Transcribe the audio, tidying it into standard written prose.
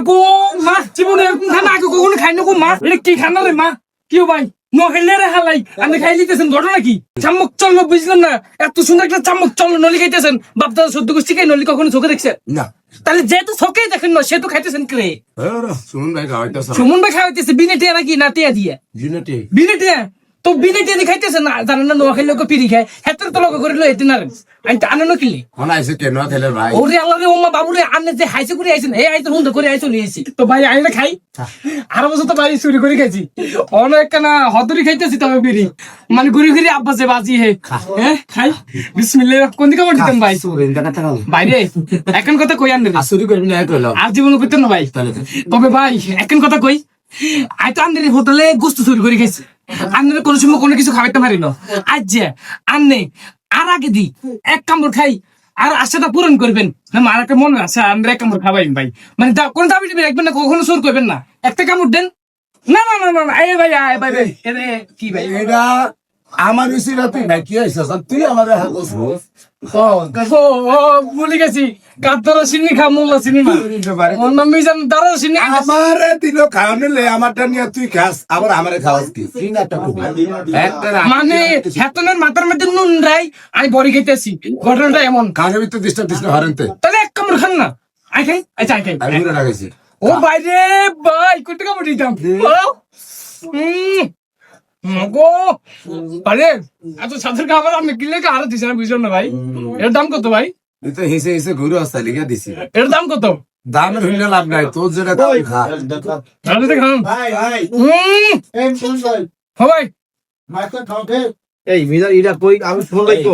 গো মা জীবনে এরকম খানা আগে কখনো খাই না গো মা এটা কি খানা রে মা কেউ ভাই নখাইলে রে হালাই আপনি খাই লিতেছেন ঘটনা কি চামক চললো বুঝলাম না এত সুন্দর একটা চামক চললো নলি খাইতেছেন বাপ দাদা সদ্য গোষ্ঠী খাই নলি কখনো চোখে দেখছে না তাহলে যেহেতু চোখেই দেখেন না সে তো খাইতেছেন কে সুমন ভাই খাওয়াইতেছে সুমন ভাই খাওয়াইতেছে বিনে টিয়া নাকি না টিয়া দিয়ে জিনেটি বিনে টিয়া তো বিনে টিয়া খাইতেছে না জানেন না নোয়া খাইলে পিড়ি খায় হেতের তো লোক করে লইতে না আমি তো আনন্দ কিনলি মনে আছে কেন খেলে ভাই ওরে আল্লাহ রে ওমা বাবুরে আনে যে হাইসে করে আইছেন এই আইতো হুন্দ করে আইছো নিয়েছি তো ভাই আইলে খাই আর বছর তো ভাই চুরি করে খাইছি অনেক না হদরি খাইতেছি তবে বিড়ি মানে ঘুরি ঘুরি আব্বা যে বাজি হে হ্যাঁ খাই বিসমিল্লাহ কোন দিকে আমার দিতাম ভাই বাইরে এখন কথা কই আনবে আসুরি করবি না কইলাম আর জীবন করতে না ভাই তবে ভাই এখন কথা কই আই তো আন্দের হোটেলে গোস্ত চুরি করে খাইছি আন্দের কোনো সময় কোনো কিছু খাওয়াইতে পারি না আজ যে আন্নে আর আগে দি এক কামড় খাই আর আশাটা পূরণ করবেন না আমার একটা মনে আছে আমরা এক কামড় খাওয়াইন ভাই মানে কোন দাবি দিবেন রাখবেন না কখনো চোর করবেন না একটা কামড় দেন না না না না এই ভাই আয় ভাই এরে কি ভাই এটা আমার উচিত তুই না কি হয়েছে তুই আমাদের ও ভুলে গেছি কাতরা চিনি খা মোল্লা চিনি না ওর নাম মিজান দারা চিনি আমার দিল খাওয়ানো লে আমারটা নিয়ে তুই খাস আবার আমারে খাওয়াস কি মানে হেতনের মাথার মধ্যে নুন রাই আমি বড়ি খাইতেছি ঘটনাটা এমন খাওয়ানোর ভিতরে দৃষ্টি হারেনতে তাহলে এক কামড় খান না আই খাই আচ্ছা আই খাই আমি ঘুরে লাগাইছি ও বাইরে ভাই কোটি কামড় দিতাম গো আরে এত সাথের খাবার আমি কিনলে আরো দিছি না বুঝলাম না ভাই এর দাম কত ভাই তুই তো হেসে হেসে ঘুরে আসতা লিখে দিছি এর দাম কত দামের হইলে লাভ নাই তোর যেটা তুই খা তাহলে তো খান ভাই এই মিজান ইটা কই আমি ফোন লাইতো